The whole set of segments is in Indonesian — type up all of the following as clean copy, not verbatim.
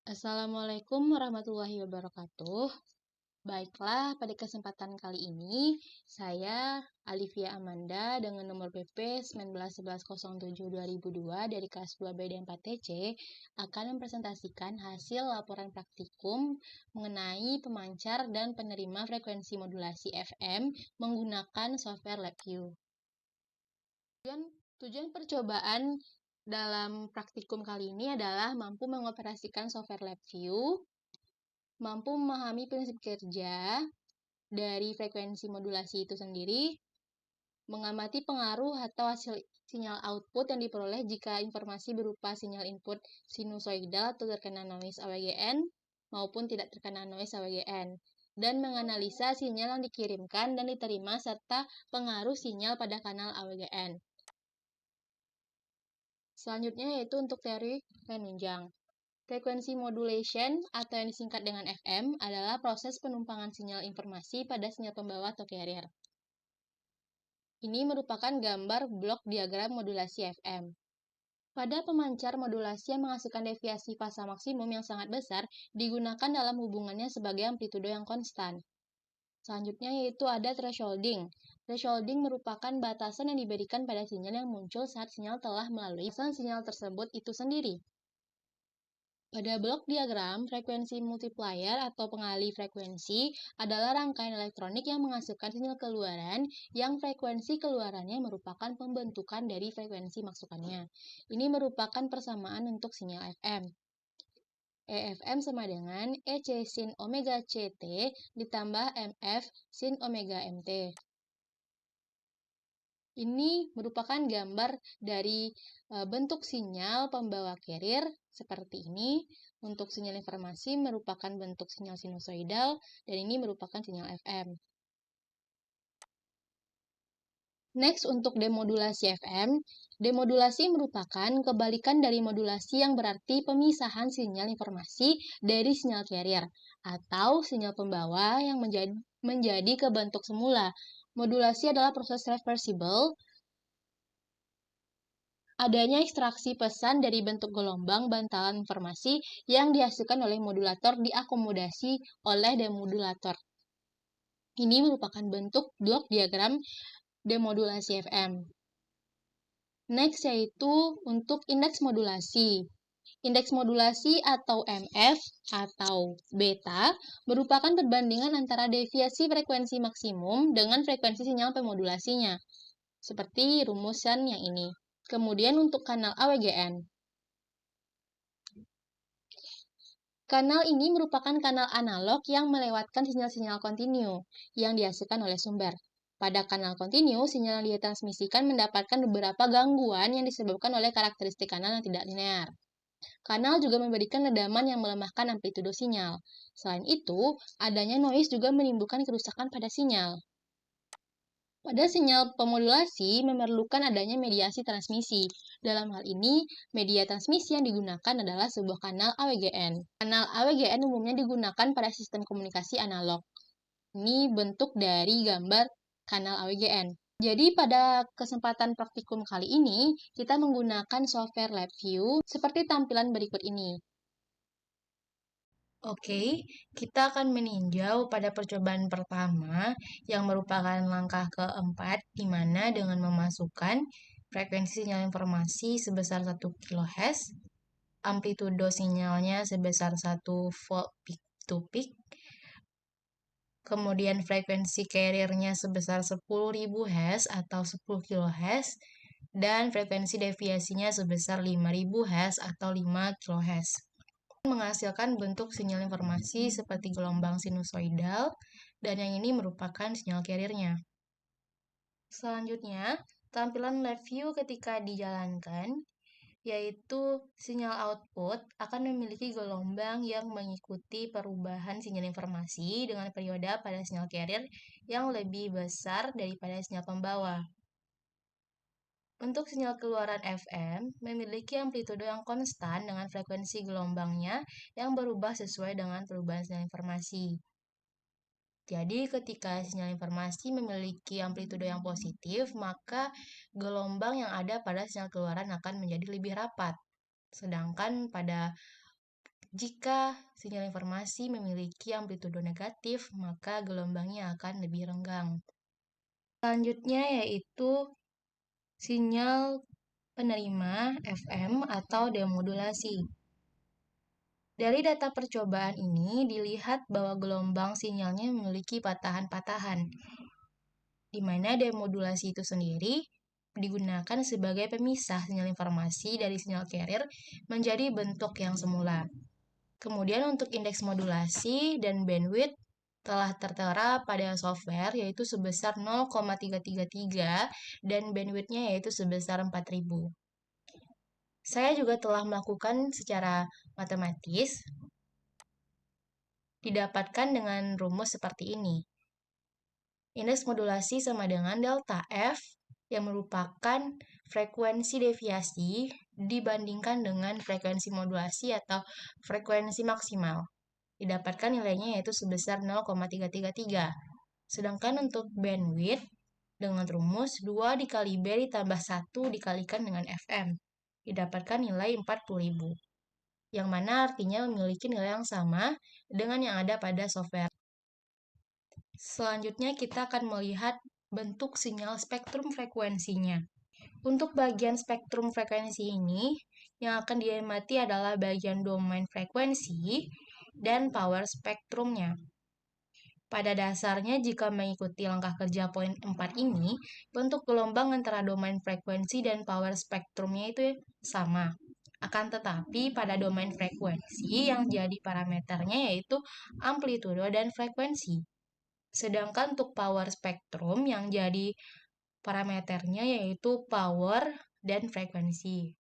Assalamualaikum warahmatullahi wabarakatuh. Baiklah, pada kesempatan kali ini, saya Alivia Amanda dengan nomor BP 191107-2002 dari kelas 2B dan 4TC akan mempresentasikan hasil laporan praktikum mengenai pemancar dan penerima frekuensi modulasi FM menggunakan software LabVIEW. Tujuan percobaan dalam praktikum kali ini adalah mampu mengoperasikan software LabVIEW, mampu memahami prinsip kerja dari frekuensi modulasi itu sendiri, mengamati pengaruh atau hasil sinyal output yang diperoleh jika informasi berupa sinyal input sinusoidal atau terkena noise AWGN maupun tidak terkena noise AWGN, dan menganalisa sinyal yang dikirimkan dan diterima serta pengaruh sinyal pada kanal AWGN. Selanjutnya yaitu untuk teori penunjang. Frequency modulation atau yang disingkat dengan FM adalah proses penumpangan sinyal informasi pada sinyal pembawa atau carrier. Ini merupakan gambar blok diagram modulasi FM. Pada pemancar modulasi yang menghasilkan deviasi fasa maksimum yang sangat besar digunakan dalam hubungannya sebagai amplitudo yang konstan. Selanjutnya yaitu ada thresholding. Thresholding merupakan batasan yang diberikan pada sinyal yang muncul saat sinyal telah melalui batasan sinyal tersebut itu sendiri. Pada blok diagram, frekuensi multiplier atau pengalih frekuensi adalah rangkaian elektronik yang menghasilkan sinyal keluaran yang frekuensi keluarannya merupakan pembentukan dari frekuensi masukannya. Ini merupakan persamaan untuk sinyal FM. EFM sama dengan EC sin omega CT ditambah MF sin omega MT. Ini merupakan gambar dari bentuk sinyal pembawa carrier seperti ini. Untuk sinyal informasi merupakan bentuk sinyal sinusoidal dan ini merupakan sinyal FM. Next, untuk demodulasi FM. Demodulasi merupakan kebalikan dari modulasi yang berarti pemisahan sinyal informasi dari sinyal carrier atau sinyal pembawa yang menjadi ke bentuk semula. Modulasi adalah proses reversible. Adanya ekstraksi pesan dari bentuk gelombang bantalan informasi yang dihasilkan oleh modulator diakomodasi oleh demodulator. Ini merupakan bentuk blok diagram demodulasi FM. Next yaitu untuk indeks modulasi. Indeks modulasi atau MF atau beta merupakan perbandingan antara deviasi frekuensi maksimum dengan frekuensi sinyal pemodulasinya, seperti rumusan yang ini. Kemudian untuk kanal AWGN. Kanal ini merupakan kanal analog yang melewatkan sinyal-sinyal kontinu yang dihasilkan oleh sumber. Pada kanal kontinu, sinyal yang ditransmisikan mendapatkan beberapa gangguan yang disebabkan oleh karakteristik kanal yang tidak linear. Kanal juga memberikan redaman yang melemahkan amplitudo sinyal. Selain itu, adanya noise juga menimbulkan kerusakan pada sinyal. Pada sinyal pemodulasi memerlukan adanya mediasi transmisi. Dalam hal ini, media transmisi yang digunakan adalah sebuah kanal AWGN. Kanal AWGN umumnya digunakan pada sistem komunikasi analog. Ini bentuk dari gambar kanal AWGN. Jadi pada kesempatan praktikum kali ini, kita menggunakan software LabVIEW seperti tampilan berikut ini. Oke, kita akan meninjau pada percobaan pertama yang merupakan langkah keempat, di mana dengan memasukkan frekuensi sinyal informasi sebesar 1 kHz, amplitudo sinyalnya sebesar 1 volt peak to peak, kemudian frekuensi carrier-nya sebesar 10.000 Hz atau 10 kHz, dan frekuensi deviasinya sebesar 5.000 Hz atau 5 kHz. Menghasilkan bentuk sinyal informasi seperti gelombang sinusoidal, dan yang ini merupakan sinyal carrier-nya. Selanjutnya, tampilan LabVIEW ketika dijalankan, yaitu sinyal output akan memiliki gelombang yang mengikuti perubahan sinyal informasi dengan perioda pada sinyal carrier yang lebih besar daripada sinyal pembawa. Untuk sinyal keluaran FM memiliki amplitudo yang konstan dengan frekuensi gelombangnya yang berubah sesuai dengan perubahan sinyal informasi. Jadi ketika sinyal informasi memiliki amplitudo yang positif, maka gelombang yang ada pada sinyal keluaran akan menjadi lebih rapat. Sedangkan pada Jika sinyal informasi memiliki amplitudo negatif, maka gelombangnya akan lebih renggang. Selanjutnya yaitu sinyal penerima FM atau demodulasi. Dari data percobaan ini dilihat bahwa gelombang sinyalnya memiliki patahan-patahan, di mana demodulasi itu sendiri digunakan sebagai pemisah sinyal informasi dari sinyal carrier menjadi bentuk yang semula. Kemudian untuk indeks modulasi dan bandwidth telah tertera pada software yaitu sebesar 0,333 dan bandwidthnya yaitu sebesar 4000. Saya juga telah melakukan secara matematis, didapatkan dengan rumus seperti ini. Indeks modulasi sama dengan delta F yang merupakan frekuensi deviasi dibandingkan dengan frekuensi modulasi atau frekuensi maksimal. Didapatkan nilainya yaitu sebesar 0,333. Sedangkan untuk bandwidth dengan rumus 2 dikali B ditambah 1 dikalikan dengan FM. Didapatkan nilai 40.000. Yang mana artinya memiliki nilai yang sama dengan yang ada pada software. Selanjutnya kita akan melihat bentuk sinyal spektrum frekuensinya. Untuk bagian spektrum frekuensi ini, yang akan diamati adalah bagian domain frekuensi dan power spektrumnya. Pada dasarnya, jika mengikuti langkah kerja poin 4 ini, bentuk gelombang antara domain frekuensi dan power spektrumnya itu sama. Akan tetapi, pada domain frekuensi yang jadi parameternya yaitu amplitudo dan frekuensi. Sedangkan untuk power spektrum yang jadi parameternya yaitu power dan frekuensi.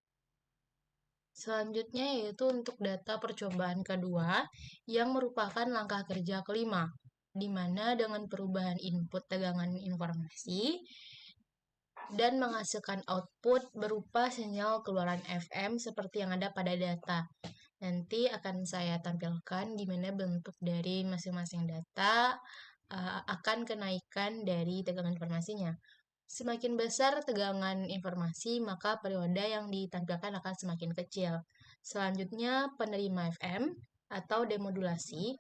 Selanjutnya yaitu untuk data percobaan kedua yang merupakan langkah kerja kelima, di mana dengan perubahan input tegangan informasi dan menghasilkan output berupa sinyal keluaran FM seperti yang ada pada data. Nanti akan saya tampilkan gimana bentuk dari masing-masing data akan kenaikan dari tegangan informasinya. Semakin besar tegangan informasi, maka periode yang ditampilkan akan semakin kecil. Selanjutnya, penerima FM atau demodulasi.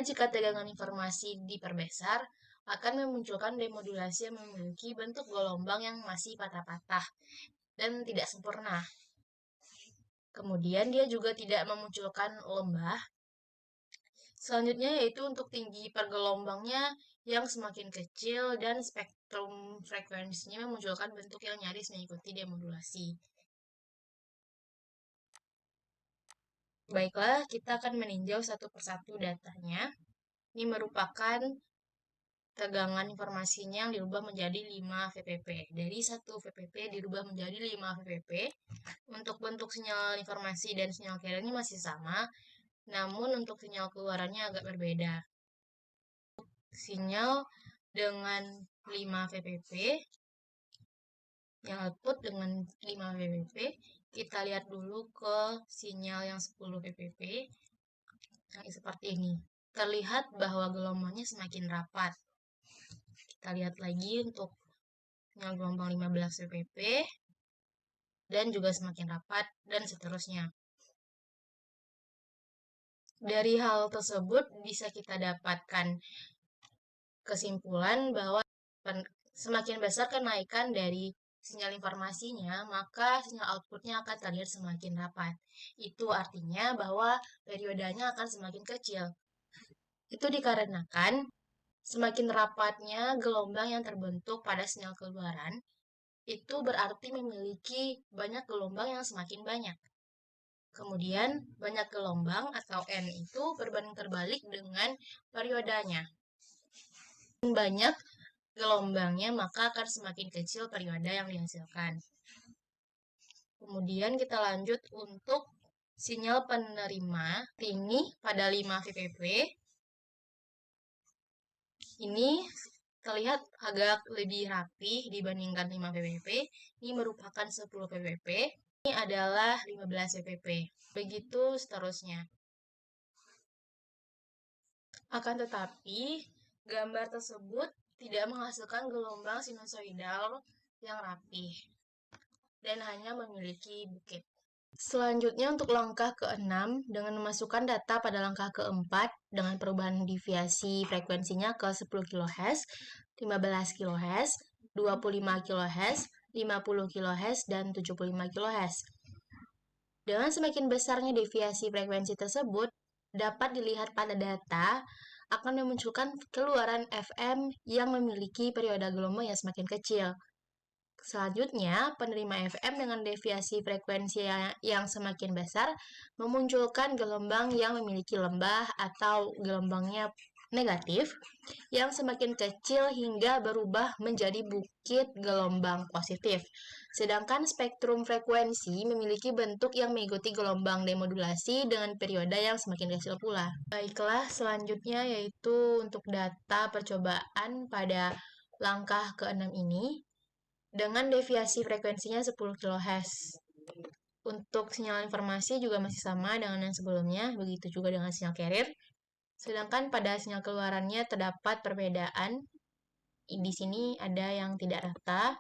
Jika tegangan informasi diperbesar, akan memunculkan demodulasi yang memiliki bentuk gelombang yang masih patah-patah dan tidak sempurna. Kemudian dia juga tidak memunculkan lembah. Selanjutnya yaitu untuk tinggi pergelombangnya yang semakin kecil dan spektrum frekuensinya memunculkan bentuk yang nyaris mengikuti demodulasi. Baiklah, kita akan meninjau satu persatu datanya. Ini merupakan tegangan informasinya yang dirubah menjadi 5 VPP. Dari 1 VPP dirubah menjadi 5 VPP. Untuk bentuk sinyal informasi dan sinyal carrier-nya masih sama, namun untuk sinyal keluarannya agak berbeda. Sinyal dengan 5 VPP, yang output dengan 5 VPP, kita lihat dulu ke sinyal yang 10 VPP, yang seperti ini. Terlihat bahwa gelombangnya semakin rapat. Kita lihat lagi untuk sinyal gelombang 15 VPP, dan juga semakin rapat, dan seterusnya. Dari hal tersebut bisa kita dapatkan kesimpulan bahwa semakin besar kenaikan dari sinyal informasinya, maka sinyal outputnya akan terlihat semakin rapat. Itu artinya bahwa periodenya akan semakin kecil. Itu dikarenakan semakin rapatnya gelombang yang terbentuk pada sinyal keluaran, itu berarti memiliki banyak gelombang yang semakin banyak. Kemudian, banyak gelombang atau N itu berbanding terbalik dengan periodenya. Banyak gelombangnya, maka akan semakin kecil periode yang dihasilkan. Kemudian kita lanjut untuk sinyal penerima. Ini pada 5 VPP. Ini terlihat agak lebih rapi dibandingkan 5 VPP. Ini merupakan 10 VPP. Ini adalah 15 VPP. Begitu seterusnya. Akan tetapi, gambar tersebut tidak menghasilkan gelombang sinusoidal yang rapih dan hanya memiliki bukit. Selanjutnya untuk langkah ke-6, dengan memasukkan data pada langkah ke-4 dengan perubahan deviasi frekuensinya ke 10 kHz, 15 kHz, 25 kHz, 50 kHz, dan 75 kHz. Dengan semakin besarnya deviasi frekuensi tersebut, dapat dilihat pada data akan memunculkan keluaran FM yang memiliki periode gelombang yang semakin kecil. Selanjutnya, penerima FM dengan deviasi frekuensi yang semakin besar memunculkan gelombang yang memiliki lembah atau gelombangnya negatif yang semakin kecil hingga berubah menjadi bukit gelombang positif. Sedangkan spektrum frekuensi memiliki bentuk yang mengikuti gelombang demodulasi dengan periode yang semakin kecil pula. Baiklah, selanjutnya yaitu untuk data percobaan pada langkah ke-6 ini dengan deviasi frekuensinya 10 kHz. Untuk sinyal informasi juga masih sama dengan yang sebelumnya, begitu juga dengan sinyal carrier. Sedangkan pada sinyal keluarannya terdapat perbedaan. Di sini ada yang tidak rata.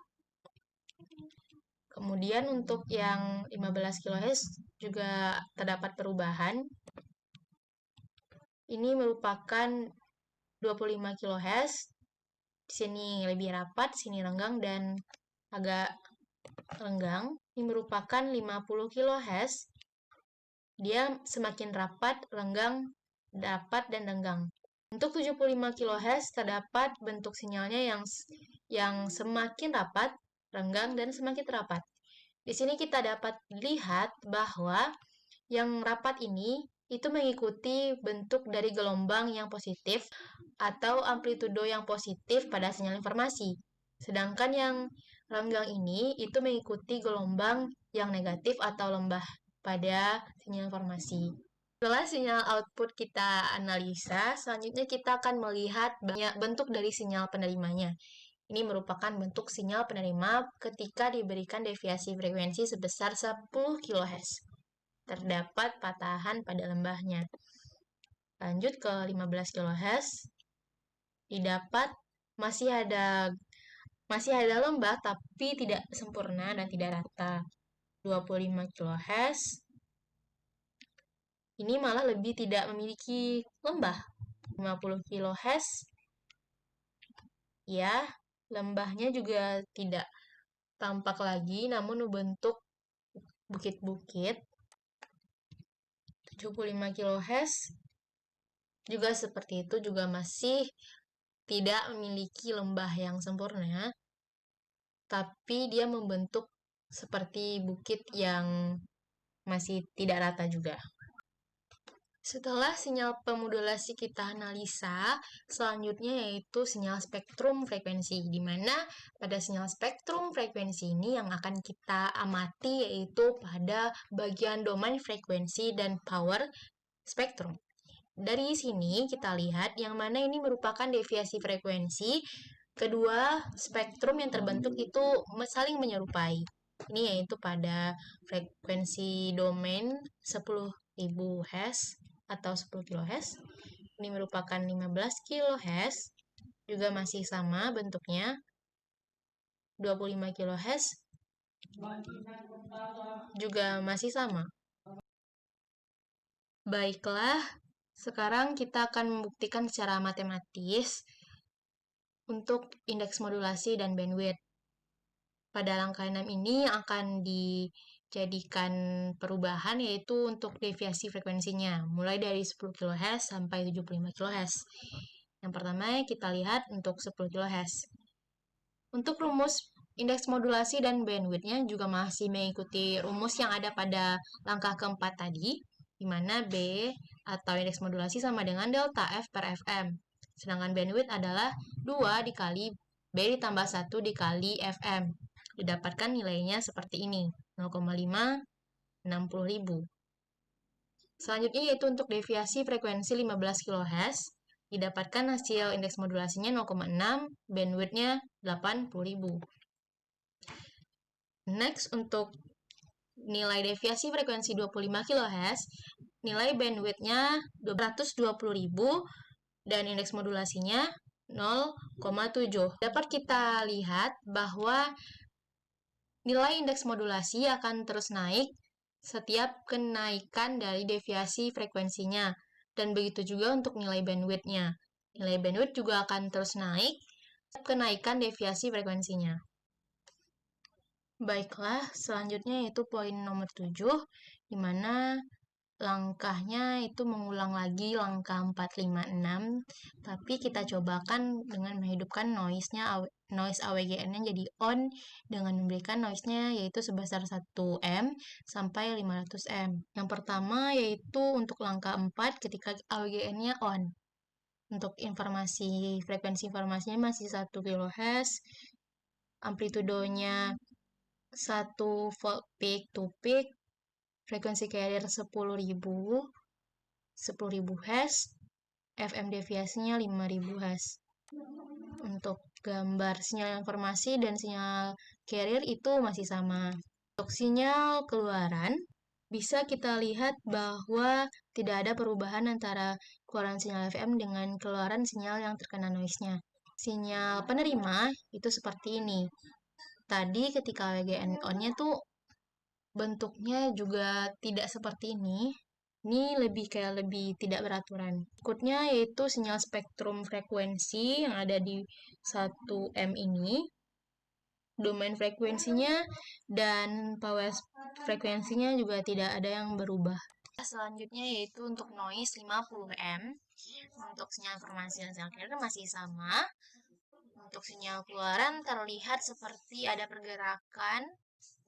Kemudian untuk yang 15 kHz juga terdapat perubahan. Ini merupakan 25 kHz. Di sini lebih rapat, sini renggang dan agak renggang. Ini merupakan 50 kHz. Dia semakin rapat, renggang, dapat, dan renggang. Untuk 75 kHz terdapat bentuk sinyalnya yang semakin rapat, renggang, dan semakin rapat. Di sini kita dapat lihat bahwa yang rapat ini itu mengikuti bentuk dari gelombang yang positif atau amplitudo yang positif pada sinyal informasi. Sedangkan yang renggang ini itu mengikuti gelombang yang negatif atau lembah pada sinyal informasi. Setelah sinyal output kita analisa, selanjutnya kita akan melihat banyak bentuk dari sinyal penerimanya. Ini merupakan bentuk sinyal penerima ketika diberikan deviasi frekuensi sebesar 10 kHz. Terdapat patahan pada lembahnya. Lanjut ke 15 kHz. Didapat masih ada lembah tapi tidak sempurna dan tidak rata. 25 kHz. Ini malah lebih tidak memiliki lembah. 50 kHz. Ya, lembahnya juga tidak tampak lagi, namun membentuk bukit-bukit. 75 kHz juga seperti itu, juga masih tidak memiliki lembah yang sempurna, tapi dia membentuk seperti bukit yang masih tidak rata juga. Setelah sinyal pemodulasi kita analisa, selanjutnya yaitu sinyal spektrum frekuensi, di mana pada sinyal spektrum frekuensi ini yang akan kita amati yaitu pada bagian domain frekuensi dan power spektrum. Dari sini kita lihat yang mana ini merupakan deviasi frekuensi, kedua spektrum yang terbentuk itu saling menyerupai. Ini yaitu pada frekuensi domain 10.000 Hz atau 10 kHz. Ini merupakan 15 kHz, juga masih sama bentuknya. 25 kHz juga masih sama. Baiklah, sekarang kita akan membuktikan secara matematis untuk indeks modulasi dan bandwidth. Pada langkah 6 ini akan dijadikan perubahan yaitu untuk deviasi frekuensinya, mulai dari 10 kHz sampai 75 kHz. Yang pertama kita lihat untuk 10 kHz. Untuk rumus indeks modulasi dan bandwidth-nya juga masih mengikuti rumus yang ada pada langkah keempat tadi, di mana B atau indeks modulasi sama dengan delta F per FM. Sedangkan bandwidth adalah 2 dikali B ditambah 1 dikali FM. Didapatkan nilainya seperti ini, 0,5, 60.000. Selanjutnya yaitu untuk deviasi frekuensi 15 kHz, didapatkan hasil indeks modulasinya 0,6, bandwidth-nya 80.000. Next, untuk nilai deviasi frekuensi 25 kHz, nilai bandwidth-nya 220.000 dan indeks modulasinya 0,7. Dapat kita lihat bahwa nilai indeks modulasi akan terus naik setiap kenaikan dari deviasi frekuensinya. Dan begitu juga untuk nilai bandwidth-nya. Nilai bandwidth juga akan terus naik setiap kenaikan deviasi frekuensinya. Baiklah, selanjutnya yaitu poin nomor 7, di mana langkahnya itu mengulang lagi langkah 4, 5, 6, tapi kita cobakan dengan menghidupkan noise AWGN-nya jadi on dengan memberikan noise-nya yaitu sebesar 1M sampai 500M. Yang pertama yaitu untuk langkah 4 ketika AWGN-nya on. Untuk frekuensi informasinya masih 1 kHz, amplitudonya 1 volt peak to peak, frekuensi carrier 10.000 Hz, FM deviasinya 5.000 Hz. Untuk gambar sinyal informasi dan sinyal carrier itu masih sama. Untuk sinyal keluaran, bisa kita lihat bahwa tidak ada perubahan antara keluaran sinyal FM dengan keluaran sinyal yang terkena noise-nya. Sinyal penerima itu seperti ini. Tadi ketika WGN on-nya tuh bentuknya juga tidak seperti ini. Ini lebih tidak beraturan. Berikutnya yaitu sinyal spektrum frekuensi yang ada di 1M ini. Domain frekuensinya dan power frekuensinya juga tidak ada yang berubah. Selanjutnya yaitu untuk noise 50M. Untuk sinyal informasi dan sinyal carrier masih sama. Untuk sinyal keluaran terlihat seperti ada pergerakan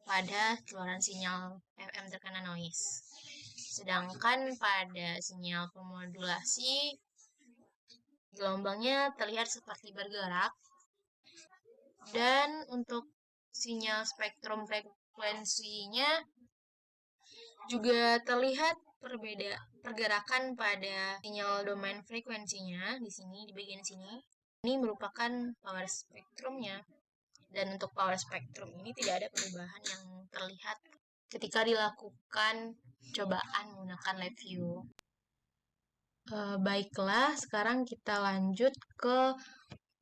pada keluaran sinyal FM terkena noise. Sedangkan pada sinyal pemodulasi, gelombangnya terlihat seperti bergerak. Dan untuk sinyal spektrum frekuensinya juga terlihat pergerakan pada sinyal domain frekuensinya di sini, di bagian sini. Ini merupakan power spektrumnya. Dan untuk power spektrum ini tidak ada perubahan yang terlihat ketika dilakukan cobaan menggunakan lab view. Baiklah, sekarang kita lanjut ke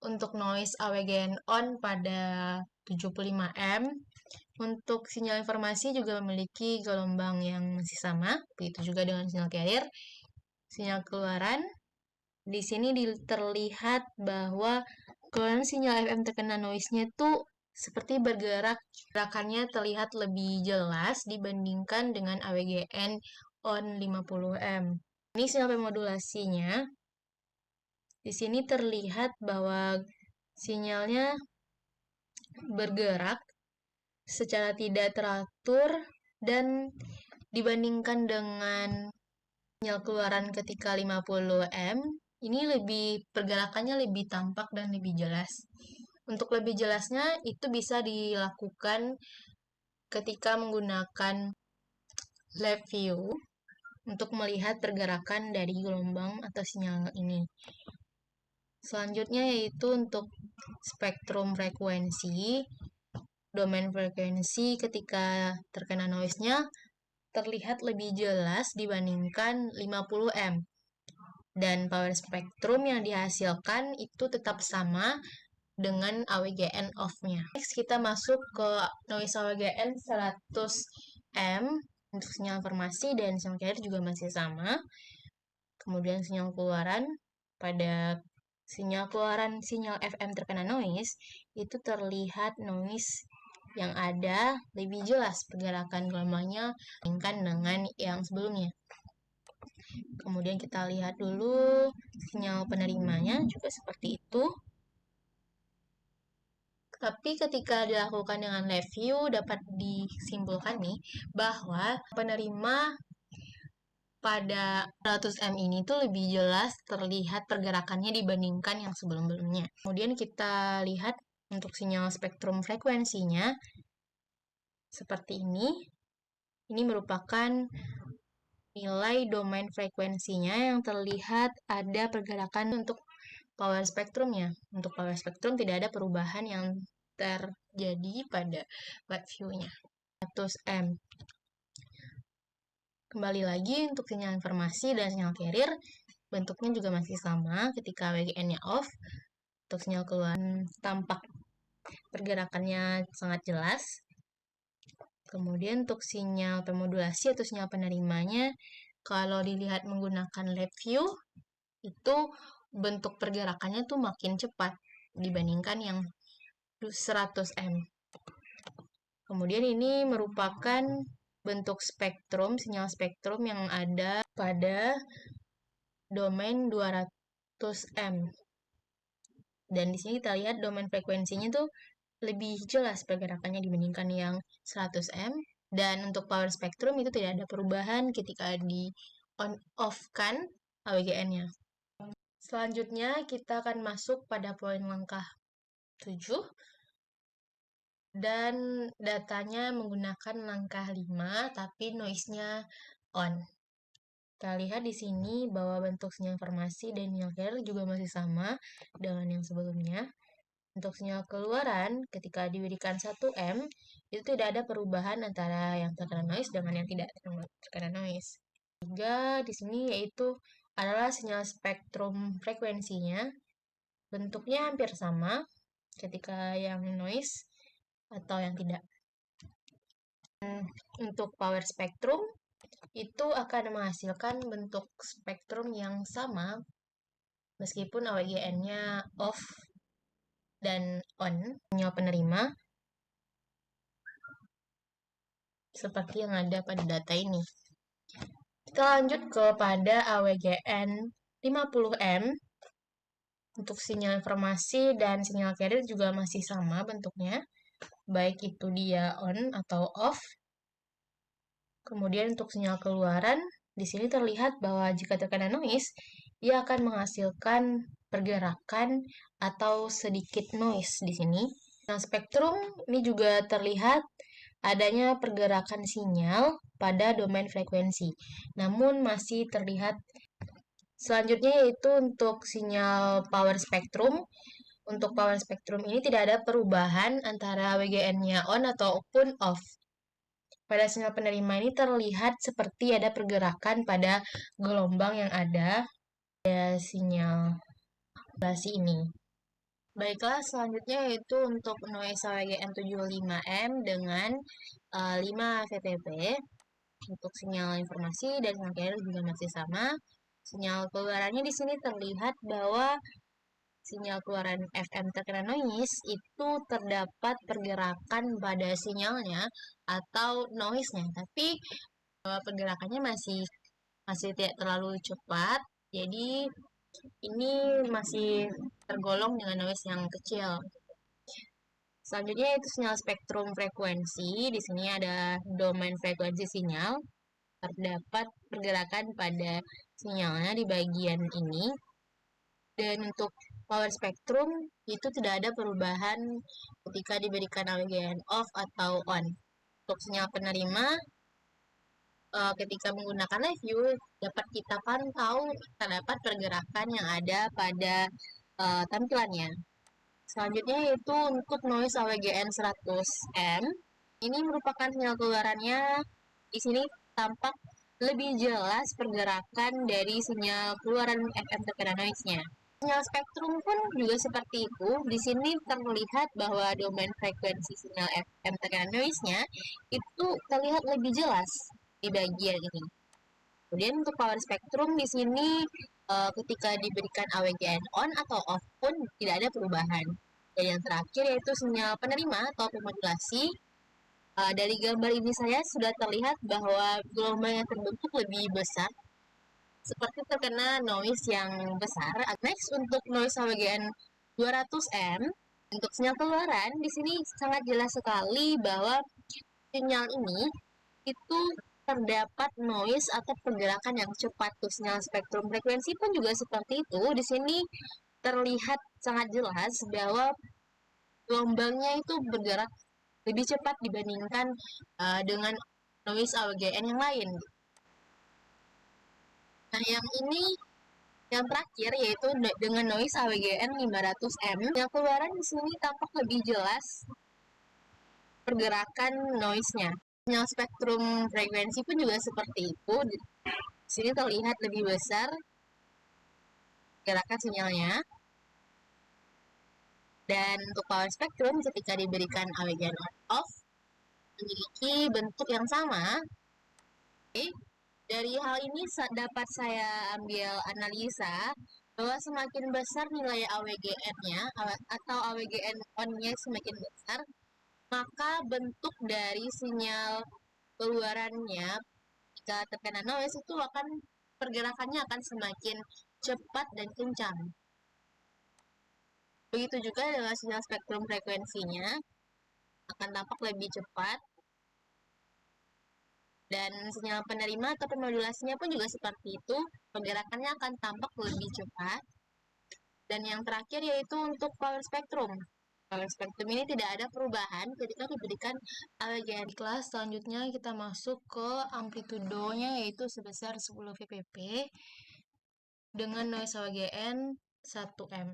untuk noise AWGN on pada 75M. Untuk sinyal informasi juga memiliki gelombang yang masih sama, begitu juga dengan sinyal carrier. Sinyal keluaran, di sini terlihat bahwa keluaran sinyal FM terkena noise-nya tuh seperti bergerak. Gerakannya terlihat lebih jelas dibandingkan dengan AWGN on 50M. Ini sinyal pemodulasinya. Di sini terlihat bahwa sinyalnya bergerak secara tidak teratur dan dibandingkan dengan sinyal keluaran ketika 50M, ini pergerakannya lebih tampak dan lebih jelas. Untuk lebih jelasnya itu bisa dilakukan ketika menggunakan lab view untuk melihat pergerakan dari gelombang atau sinyal ini. Selanjutnya yaitu untuk spektrum frekuensi. Domain frekuensi ketika terkena noise-nya terlihat lebih jelas dibandingkan 50M. Dan power spektrum yang dihasilkan itu tetap sama dengan AWGN off-nya. Next, kita masuk ke noise AWGN 100M. Untuk sinyal informasi dan sinyal carrier juga masih sama. Kemudian sinyal keluaran, pada sinyal keluaran sinyal FM terkena noise, itu terlihat noise yang ada lebih jelas pergerakan gelombangnya dibandingkan dengan yang sebelumnya. Kemudian kita lihat dulu sinyal penerimanya juga seperti itu. Tapi ketika dilakukan dengan lab view dapat disimpulkan nih bahwa penerima pada 100M ini tuh lebih jelas terlihat pergerakannya dibandingkan yang sebelum-sebelumnya. Kemudian kita lihat untuk sinyal spektrum frekuensinya seperti ini. Ini merupakan nilai domain frekuensinya yang terlihat ada pergerakan untuk power spektrumnya. Untuk power spektrum tidak ada perubahan yang terjadi pada web view-nya. 100M. Kembali lagi untuk sinyal informasi dan sinyal carrier, bentuknya juga masih sama ketika WGN-nya off. Untuk sinyal keluar tampak pergerakannya sangat jelas. Kemudian untuk sinyal pemodulasi atau sinyal penerimanya, kalau dilihat menggunakan lab view, itu bentuk pergerakannya tuh makin cepat dibandingkan yang 100 M. Kemudian ini merupakan bentuk spektrum, sinyal spektrum yang ada pada domain 200 M. Dan di sini kita lihat domain frekuensinya tuh lebih jelas pergerakannya dibandingkan yang 100 M. Dan untuk power spektrum itu tidak ada perubahan ketika di on-off-kan AWGN-nya. Selanjutnya kita akan masuk pada poin langkah 7. Dan datanya menggunakan langkah 5, tapi noise-nya on. Kita lihat di sini bahwa bentuk sinyal informasi dan sinyal carrier juga masih sama dengan yang sebelumnya. Untuk sinyal keluaran, ketika diberikan 1 M, itu tidak ada perubahan antara yang terkena noise dengan yang tidak terkena noise. Tiga di sini yaitu adalah sinyal spektrum frekuensinya. Bentuknya hampir sama ketika yang noise atau yang tidak. Untuk power spektrum, itu akan menghasilkan bentuk spektrum yang sama meskipun AWGN-nya off dan on, sinyal penerima, seperti yang ada pada data ini. Kita lanjut kepada AWGN 50M. Untuk sinyal informasi dan sinyal carrier juga masih sama bentuknya, baik itu dia on atau off. Kemudian untuk sinyal keluaran, di sini terlihat bahwa jika terkena noise, ia akan menghasilkan pergerakan atau sedikit noise di sini. Nah, spektrum ini juga terlihat adanya pergerakan sinyal pada domain frekuensi, namun masih terlihat. Selanjutnya yaitu untuk sinyal power spektrum. Untuk power spektrum ini tidak ada perubahan antara WGN-nya on ataupun off. Pada sinyal penerima ini terlihat seperti ada pergerakan pada gelombang yang ada pada sinyal basi ini. Baiklah, selanjutnya yaitu untuk noise AWGN 75M dengan 5 VPP. Untuk sinyal informasi dan sinyal carrier juga masih sama. Sinyal keluarannya di sini terlihat bahwa sinyal keluaran FM terkena noise itu terdapat pergerakan pada sinyalnya atau noise-nya, tapi pergerakannya masih tidak terlalu cepat, jadi ini masih tergolong dengan noise yang kecil. Selanjutnya itu sinyal spektrum frekuensi. Di sini ada domain frekuensi sinyal. Terdapat pergerakan pada sinyalnya di bagian ini. Dan untuk power spektrum itu tidak ada perubahan ketika diberikan AWGN off atau on. Untuk sinyal penerima, ketika menggunakan live view dapat kita pantau terdapat pergerakan yang ada pada tampilannya. Selanjutnya yaitu untuk noise AWGN 100M. Ini merupakan sinyal keluarannya. Di sini tampak lebih jelas pergerakan dari sinyal keluaran FM terkena noise-nya. Sinyal spektrum pun juga seperti itu. Di sini terlihat bahwa domain frekuensi sinyal FM terkena noise-nya itu terlihat lebih jelas di bagian ini. Kemudian untuk power spektrum di sini ketika diberikan AWGN on atau off pun tidak ada perubahan. Dan yang terakhir yaitu sinyal penerima atau pemodulasi. Dari gambar ini saya sudah terlihat bahwa gelombang yang terbentuk lebih besar, seperti terkena noise yang besar. Next untuk noise AWGN 200M, untuk sinyal keluaran di sini sangat jelas sekali bahwa sinyal ini itu terdapat noise atau pergerakan yang cepat. Tuh, sinyal spektrum frekuensi pun juga seperti itu. Di sini terlihat sangat jelas bahwa gelombangnya itu bergerak lebih cepat dibandingkan dengan noise AWGN yang lain. Nah, yang ini yang terakhir yaitu dengan noise AWGN 500M. Yang keluaran di sini tampak lebih jelas pergerakan noise-nya. Sinyal spektrum frekuensi pun juga seperti itu. Di sini terlihat lebih besar gerakan sinyalnya. Dan untuk power spektrum ketika diberikan AWGN on off memiliki bentuk yang sama. Oke. Dari hal ini dapat saya ambil analisa bahwa semakin besar nilai AWGN-nya atau AWGN on-nya semakin besar, maka bentuk dari sinyal keluarannya jika terkena noise itu akan pergerakannya akan semakin cepat dan kencang. Begitu juga dengan sinyal spektrum frekuensinya akan tampak lebih cepat, dan sinyal penerima atau pemodulasinya pun juga seperti itu, pergerakannya akan tampak lebih cepat. Dan yang terakhir yaitu untuk power spectrum. Power spectrum ini tidak ada perubahan ketika diberikan AWGN. Kelas selanjutnya kita masuk ke amplitudonya yaitu sebesar 10 VPP dengan noise AWGN 1M.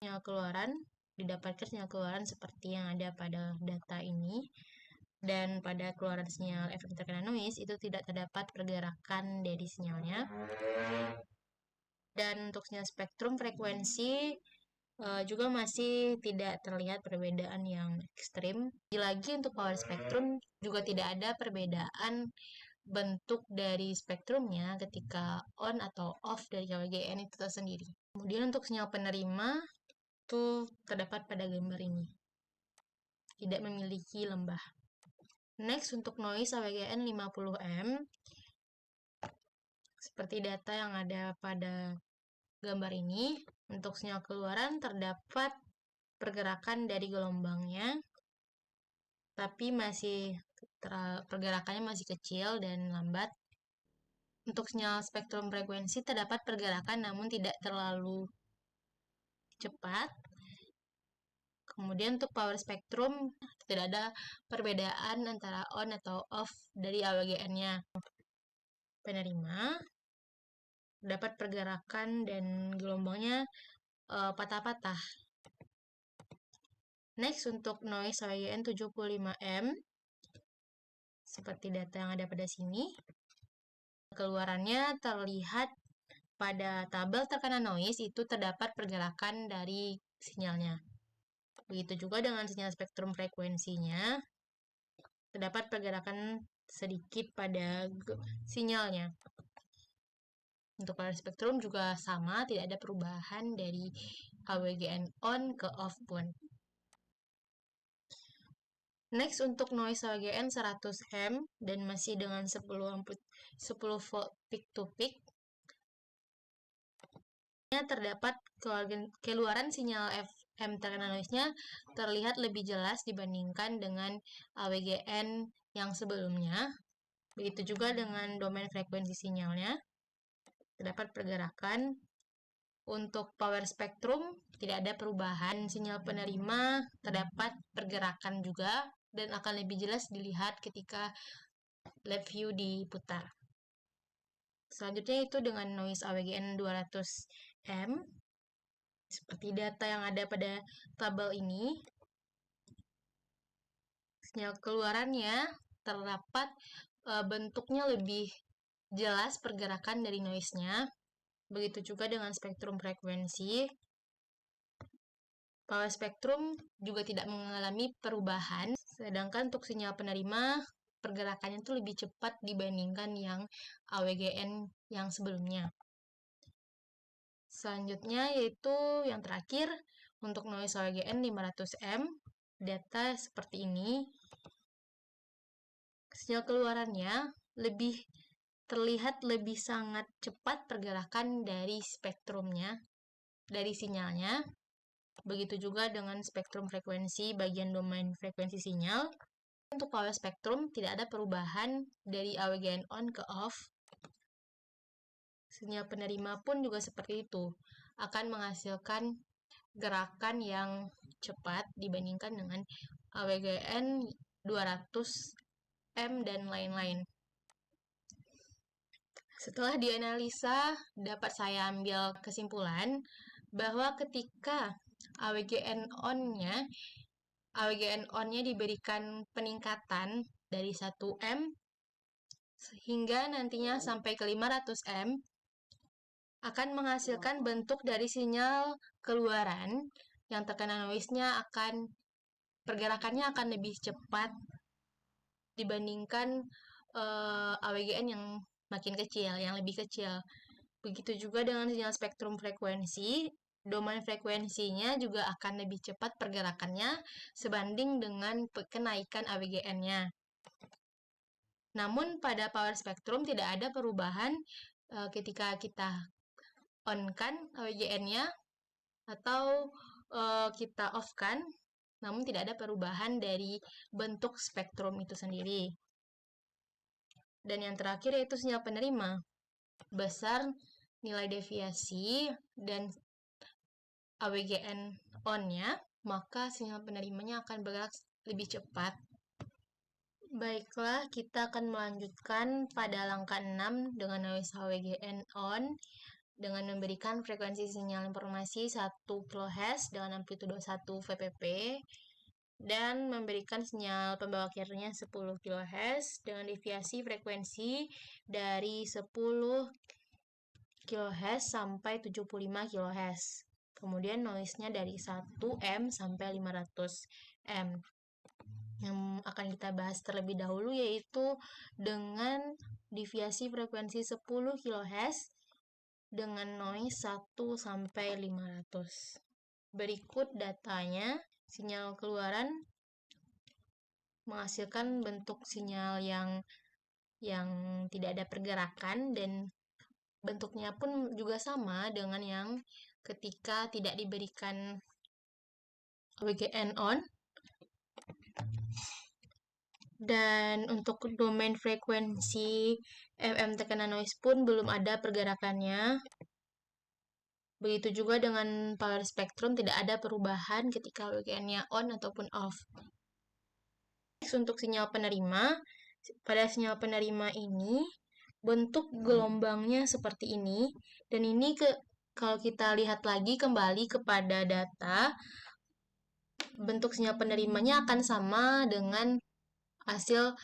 Sinyal keluaran didapatkan sinyal keluaran seperti yang ada pada data ini. Dan pada keluaran sinyal efek terkena noise itu tidak terdapat pergerakan dari sinyalnya. Dan untuk sinyal spektrum frekuensi juga masih tidak terlihat perbedaan yang ekstrim. Lagi untuk power spektrum juga tidak ada perbedaan bentuk dari spektrumnya ketika on atau off dari AWGN itu tersendiri. Kemudian untuk sinyal penerima itu terdapat pada gambar ini. Tidak memiliki lembah. Next, untuk noise AWGN 50M, seperti data yang ada pada gambar ini, untuk sinyal keluaran terdapat pergerakan dari gelombangnya, tapi pergerakannya masih kecil dan lambat. Untuk sinyal spektrum frekuensi terdapat pergerakan namun tidak terlalu cepat. Kemudian untuk power spectrum tidak ada perbedaan antara on atau off dari AWGN-nya. Penerima dapat pergerakan dan gelombangnya patah-patah. Next, untuk noise AWGN 75M, seperti data yang ada pada sini. Keluarannya terlihat pada tabel terkena noise itu terdapat pergerakan dari sinyalnya. Begitu juga dengan sinyal spektrum frekuensinya, terdapat pergerakan sedikit pada sinyalnya. Untuk power spektrum juga sama, tidak ada perubahan dari AWGN on ke off pun. Next, untuk noise AWGN 100M dan masih dengan 10 volt peak to peak, terdapat keluaran sinyal FM terkena noise-nya terlihat lebih jelas dibandingkan dengan AWGN yang sebelumnya. Begitu juga dengan domain frekuensi sinyalnya, terdapat pergerakan. Untuk power spectrum tidak ada perubahan. Sinyal penerima terdapat pergerakan juga dan akan lebih jelas dilihat ketika lab view diputar. Selanjutnya itu dengan noise AWGN 200M. Seperti data yang ada pada tabel ini, sinyal keluarannya terdapat bentuknya lebih jelas pergerakan dari noise-nya. Begitu juga dengan spektrum frekuensi. Power spektrum juga tidak mengalami perubahan, sedangkan untuk sinyal penerima pergerakannya itu lebih cepat dibandingkan yang AWGN yang sebelumnya. Selanjutnya yaitu yang terakhir untuk noise AWGN 500M, data seperti ini. Sinyal keluarannya terlihat lebih sangat cepat pergerakan dari spektrumnya, dari sinyalnya. Begitu juga dengan spektrum frekuensi bagian domain frekuensi sinyal. Untuk power spektrum tidak ada perubahan dari AWGN on ke off. Sinyal penerima pun juga seperti itu, akan menghasilkan gerakan yang cepat dibandingkan dengan AWGN 200M dan lain-lain. Setelah dianalisa, dapat saya ambil kesimpulan bahwa ketika AWGN on-nya diberikan peningkatan dari 1M hingga nantinya sampai ke 500M, akan menghasilkan bentuk dari sinyal keluaran yang terkena noise-nya pergerakannya akan lebih cepat dibandingkan AWGN yang makin kecil, yang lebih kecil. Begitu juga dengan sinyal spektrum frekuensi, domain frekuensinya juga akan lebih cepat pergerakannya sebanding dengan kenaikan AWGN-nya. Namun pada power spektrum tidak ada perubahan ketika kita on-kan AWGN-nya atau kita off-kan, namun tidak ada perubahan dari bentuk spektrum itu sendiri. Dan yang terakhir yaitu sinyal penerima. Besar nilai deviasi dan AWGN on-nya, maka sinyal penerimanya akan bergerak lebih cepat. Baiklah, kita akan melanjutkan pada langkah 6 dengan noise AWGN on dengan memberikan frekuensi sinyal informasi 1 kHz dengan amplitudo 1 VPP dan memberikan sinyal pembawa carrier-nya 10 kHz dengan deviasi frekuensi dari 10 kHz sampai 75 kHz. Kemudian noise-nya dari 1 M sampai 500 M. Yang akan kita bahas terlebih dahulu yaitu dengan deviasi frekuensi 10 kHz dengan noise 1 sampai 500. Berikut datanya. Sinyal keluaran menghasilkan bentuk sinyal yang tidak ada pergerakan dan bentuknya pun juga sama dengan yang ketika tidak diberikan AWGN on. Dan untuk domain frekuensi FM tekanan noise pun belum ada pergerakannya. Begitu juga dengan power spektrum, tidak ada perubahan ketika AWGN-nya on ataupun off. Next, untuk sinyal penerima, pada sinyal penerima ini bentuk gelombangnya seperti ini, dan ini kalau kita lihat lagi kembali kepada data, bentuk sinyal penerimanya akan sama dengan hasil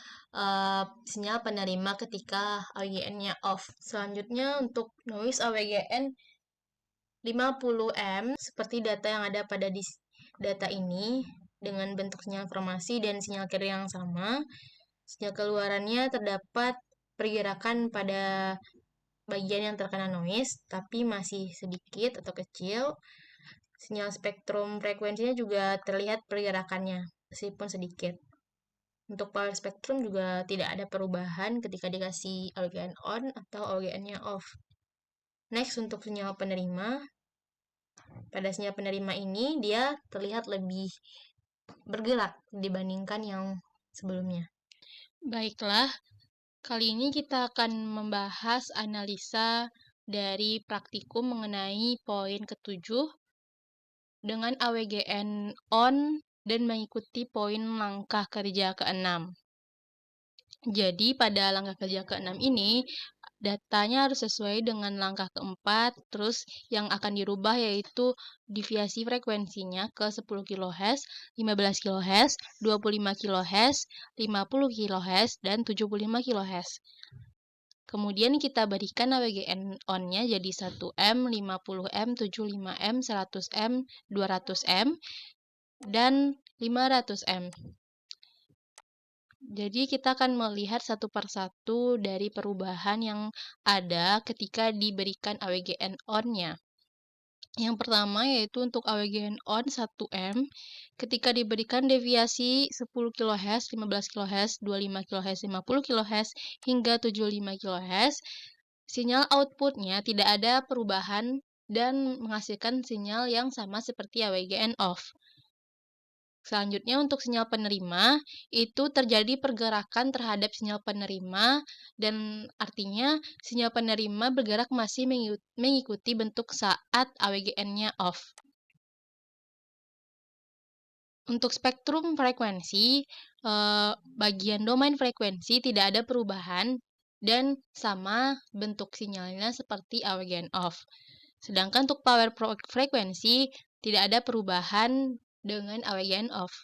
sinyal penerima ketika AWGN-nya off. Selanjutnya untuk noise AWGN 50 M seperti data yang ada pada data ini dengan bentuk sinyal informasi dan sinyal carrier yang sama. Sinyal keluarannya terdapat pergerakan pada bagian yang terkena noise, tapi masih sedikit atau kecil. Sinyal spektrum frekuensinya juga terlihat pergerakannya, meskipun sedikit. Untuk power spektrum juga tidak ada perubahan ketika dikasih AWGN on atau AWGN-nya off. Next, untuk sinyal penerima. Pada sinyal penerima ini, dia terlihat lebih bergerak dibandingkan yang sebelumnya. Baiklah, kali ini kita akan membahas analisa dari praktikum mengenai poin ke-7 dengan AWGN on dan mengikuti poin langkah kerja ke-6. Jadi, pada langkah kerja ke-6 ini, datanya harus sesuai dengan langkah ke-4, terus yang akan dirubah yaitu deviasi frekuensinya ke 10 kHz, 15 kHz, 25 kHz, 50 kHz, dan 75 kHz. Kemudian kita berikan AWGN on-nya jadi 1M, 50M, 75M, 100M, 200M, dan 500M. Jadi kita akan melihat satu persatu dari perubahan yang ada ketika diberikan AWGN on-nya. Yang pertama yaitu untuk AWGN on 1M, ketika diberikan deviasi 10 kHz, 15 kHz, 25 kHz, 50 kHz, hingga 75 kHz, sinyal outputnya tidak ada perubahan dan menghasilkan sinyal yang sama seperti AWGN off. Selanjutnya untuk sinyal penerima, itu terjadi pergerakan terhadap sinyal penerima dan artinya sinyal penerima bergerak masih mengikuti bentuk saat AWGN-nya off. Untuk spektrum frekuensi, bagian domain frekuensi tidak ada perubahan dan sama bentuk sinyalnya seperti AWGN off. Sedangkan untuk power frekuensi tidak ada perubahan dengan AWGN off.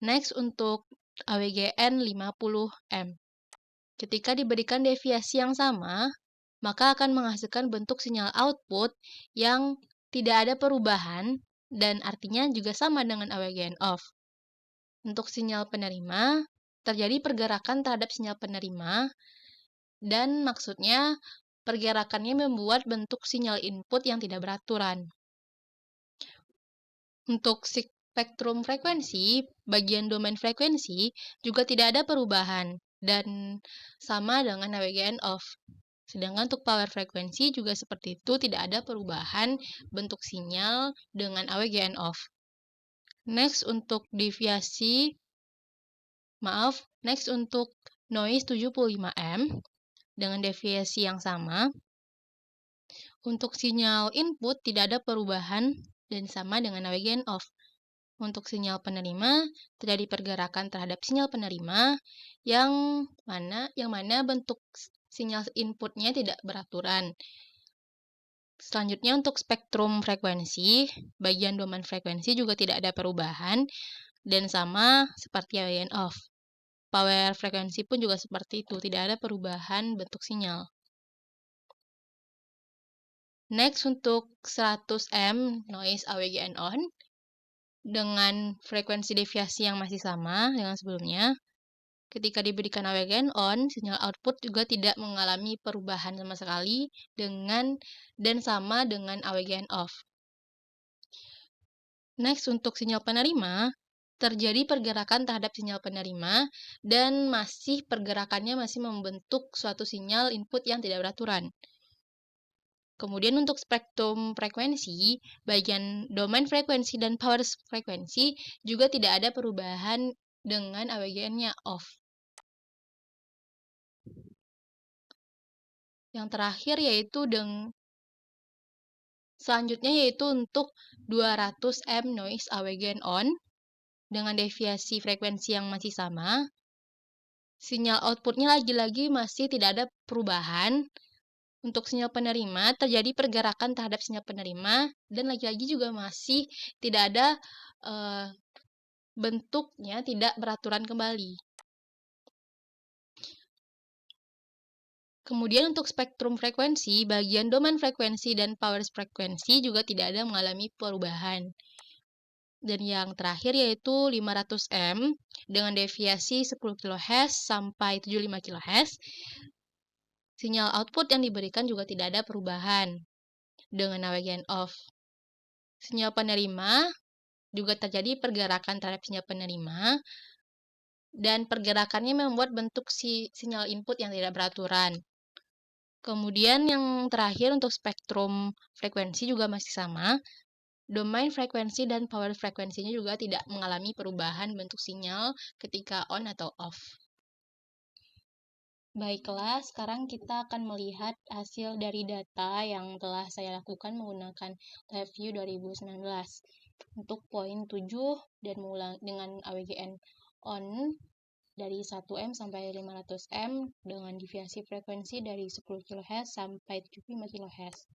Next, untuk AWGN 50M. Ketika diberikan deviasi yang sama, maka akan menghasilkan bentuk sinyal output yang tidak ada perubahan dan artinya juga sama dengan AWGN off. Untuk sinyal penerima, terjadi pergerakan terhadap sinyal penerima, dan maksudnya pergerakannya membuat bentuk sinyal input yang tidak beraturan. Untuk spektrum frekuensi, bagian domain frekuensi juga tidak ada perubahan, dan sama dengan AWGN off. Sedangkan untuk power frekuensi juga seperti itu, tidak ada perubahan bentuk sinyal dengan AWGN off. Next untuk noise 75M dengan deviasi yang sama. Untuk sinyal input tidak ada perubahan dan sama dengan AWGN off. Untuk sinyal penerima, terjadi pergerakan terhadap sinyal penerima yang mana bentuk sinyal inputnya tidak beraturan. Selanjutnya untuk spektrum frekuensi, bagian domain frekuensi juga tidak ada perubahan dan sama seperti AWGN off. Power frekuensi pun juga seperti itu, tidak ada perubahan bentuk sinyal. Next untuk 100M noise AWGN on dengan frekuensi deviasi yang masih sama dengan sebelumnya. Ketika diberikan AWGN on, sinyal output juga tidak mengalami perubahan sama sekali dan sama dengan AWGN off. Next, untuk sinyal penerima, terjadi pergerakan terhadap sinyal penerima dan pergerakannya masih membentuk suatu sinyal input yang tidak beraturan. Kemudian untuk spektrum frekuensi, bagian domain frekuensi dan power frekuensi juga tidak ada perubahan dengan AWGN-nya off. Yang terakhir selanjutnya yaitu untuk 200M noise AWGN on dengan deviasi frekuensi yang masih sama. Sinyal outputnya lagi-lagi masih tidak ada perubahan. Untuk sinyal penerima, terjadi pergerakan terhadap sinyal penerima, dan lagi-lagi juga masih tidak ada bentuknya tidak beraturan kembali. Kemudian untuk spektrum frekuensi, bagian domain frekuensi dan power frekuensi juga tidak ada mengalami perubahan. Dan yang terakhir yaitu 500M dengan deviasi 10 kHz sampai 75 kHz. Sinyal output yang diberikan juga tidak ada perubahan dengan AWGN off. Sinyal penerima juga terjadi pergerakan terhadap sinyal penerima, dan pergerakannya membuat bentuk sinyal input yang tidak beraturan. Kemudian yang terakhir untuk spektrum frekuensi juga masih sama. Domain frekuensi dan power frekuensinya juga tidak mengalami perubahan bentuk sinyal ketika on atau off. Baiklah, sekarang kita akan melihat hasil dari data yang telah saya lakukan menggunakan LabVIEW 2019. Untuk poin 7 dan dengan AWGN on dari 1M sampai 500M dengan deviasi frekuensi dari 10 kHz sampai 75 kHz.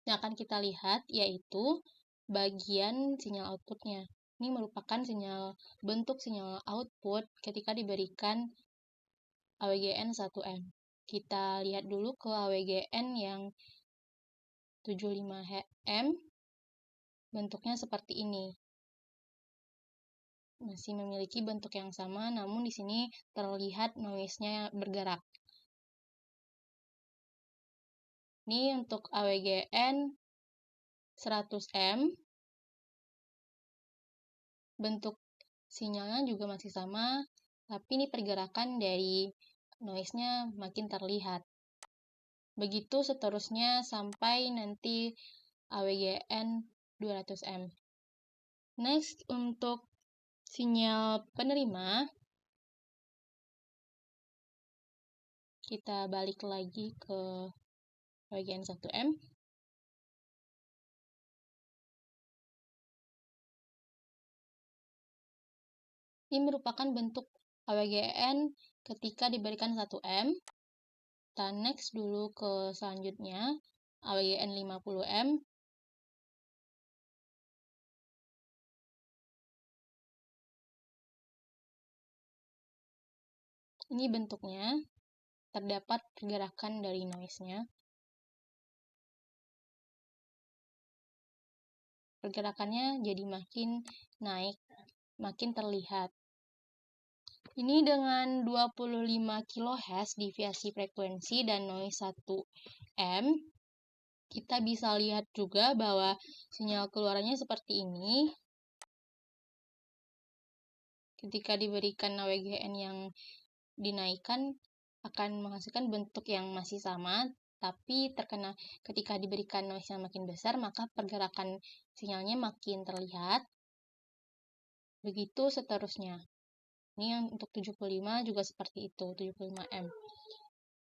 Yang akan kita lihat yaitu bagian sinyal outputnya. Ini merupakan bentuk sinyal output ketika diberikan AWGN 1M. Kita lihat dulu ke AWGN yang 75M, bentuknya seperti ini. Masih memiliki bentuk yang sama, namun di sini terlihat noise-nya bergerak. Ini untuk AWGN 100M, bentuk sinyalnya juga masih sama, tapi ini pergerakan dari noise-nya makin terlihat. Begitu seterusnya sampai nanti AWGN 200M. Next, untuk sinyal penerima, kita balik lagi ke bagian 1M. Ini merupakan bentuk AWGN ketika diberikan 1M. Kita next dulu ke selanjutnya, AWGN 50M. Ini bentuknya, terdapat pergerakan dari noise-nya. Pergerakannya jadi makin naik, makin terlihat. Ini dengan 25 kHz deviasi frekuensi dan noise 1 M, kita bisa lihat juga bahwa sinyal keluarannya seperti ini. Ketika diberikan AWGN yang dinaikkan akan menghasilkan bentuk yang masih sama, tapi ketika diberikan noise yang makin besar, maka pergerakan sinyalnya makin terlihat. Begitu seterusnya. Ini yang untuk 75 juga seperti itu, 75M.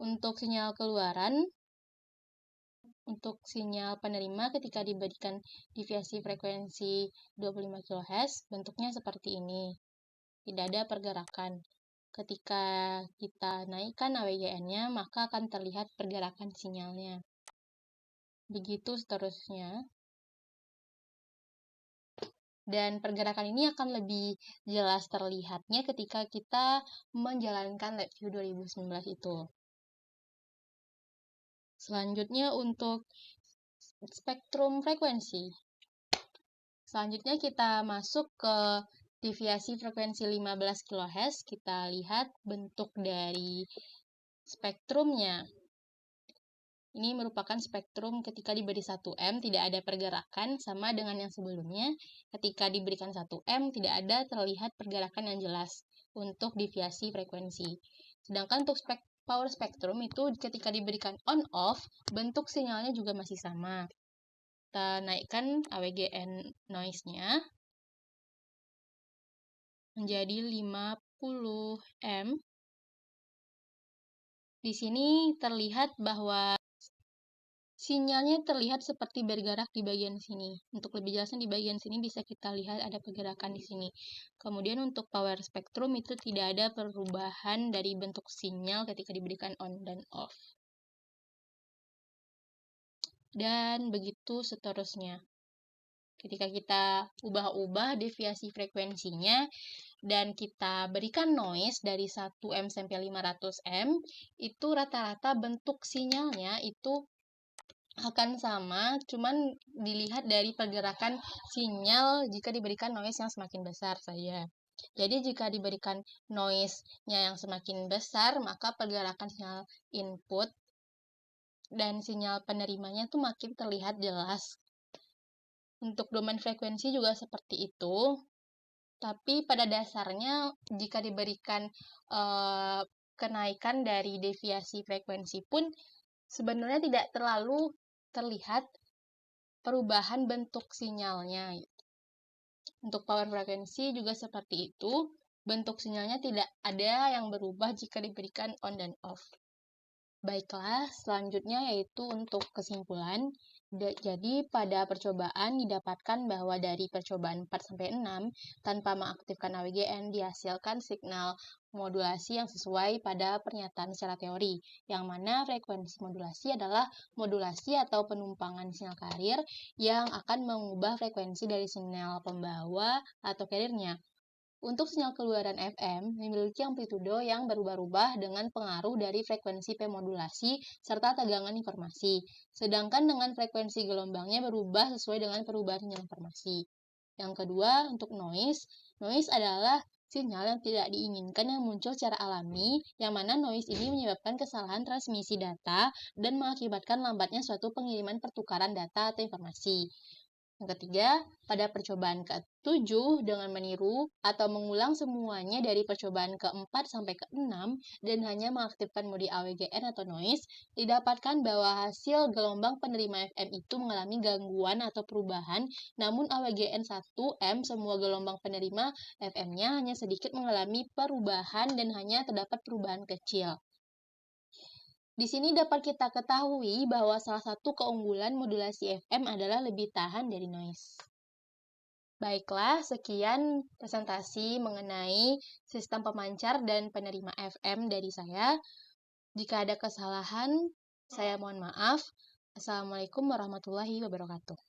Untuk sinyal keluaran, untuk sinyal penerima ketika diberikan deviasi frekuensi 25 kHz, bentuknya seperti ini. Tidak ada pergerakan. Ketika kita naikkan AWGN-nya, maka akan terlihat pergerakan sinyalnya. Begitu seterusnya. Dan pergerakan ini akan lebih jelas terlihatnya ketika kita menjalankan LabVIEW 2019 itu. Selanjutnya untuk spektrum frekuensi. Selanjutnya kita masuk ke deviasi frekuensi 15 kHz. Kita lihat bentuk dari spektrumnya. Ini merupakan spektrum ketika diberi 1M tidak ada pergerakan, sama dengan yang sebelumnya. Ketika diberikan 1M tidak ada terlihat pergerakan yang jelas untuk deviasi frekuensi. Sedangkan untuk power spektrum itu ketika diberikan on-off, bentuk sinyalnya juga masih sama. Kita naikkan AWGN noise-nya menjadi 50M. Di sini terlihat bahwa sinyalnya terlihat seperti bergerak di bagian sini. Untuk lebih jelasnya di bagian sini bisa kita lihat ada pergerakan di sini. Kemudian untuk power spektrum itu tidak ada perubahan dari bentuk sinyal ketika diberikan on dan off. Dan begitu seterusnya. Ketika kita ubah-ubah deviasi frekuensinya dan kita berikan noise dari 1M sampai 500M, itu rata-rata bentuk sinyalnya itu akan sama, cuman dilihat dari pergerakan sinyal jika diberikan noise yang semakin besar saja. Jadi jika diberikan noise-nya yang semakin besar, maka pergerakan sinyal input dan sinyal penerimanya tuh makin terlihat jelas. Untuk domain frekuensi juga seperti itu, tapi pada dasarnya jika diberikan kenaikan dari deviasi frekuensi pun sebenarnya tidak terlalu terlihat perubahan bentuk sinyalnya. Untuk power frekuensi juga seperti itu, bentuk sinyalnya tidak ada yang berubah jika diberikan on dan off. Baiklah, selanjutnya yaitu untuk kesimpulan. Jadi pada percobaan didapatkan bahwa dari percobaan 4-6 tanpa mengaktifkan AWGN dihasilkan signal modulasi yang sesuai pada pernyataan secara teori, yang mana frekuensi modulasi adalah modulasi atau penumpangan sinyal carrier yang akan mengubah frekuensi dari sinyal pembawa atau carrier-nya. Untuk sinyal keluaran FM memiliki amplitudo yang berubah-ubah dengan pengaruh dari frekuensi pemodulasi serta tegangan informasi. Sedangkan dengan frekuensi gelombangnya berubah sesuai dengan perubahan sinyal informasi. Yang kedua, untuk noise. Noise adalah sinyal yang tidak diinginkan yang muncul secara alami, yang mana noise ini menyebabkan kesalahan transmisi data dan mengakibatkan lambatnya suatu pengiriman pertukaran data atau informasi. Yang ketiga, pada percobaan ke-7 dengan meniru atau mengulang semuanya dari percobaan ke-4 sampai ke-6 dan hanya mengaktifkan mode AWGN atau noise, didapatkan bahwa hasil gelombang penerima FM itu mengalami gangguan atau perubahan, namun AWGN 1M semua gelombang penerima FM-nya hanya sedikit mengalami perubahan dan hanya terdapat perubahan kecil. Di sini dapat kita ketahui bahwa salah satu keunggulan modulasi FM adalah lebih tahan dari noise. Baiklah, sekian presentasi mengenai sistem pemancar dan penerima FM dari saya. Jika ada kesalahan, saya mohon maaf. Assalamualaikum warahmatullahi wabarakatuh.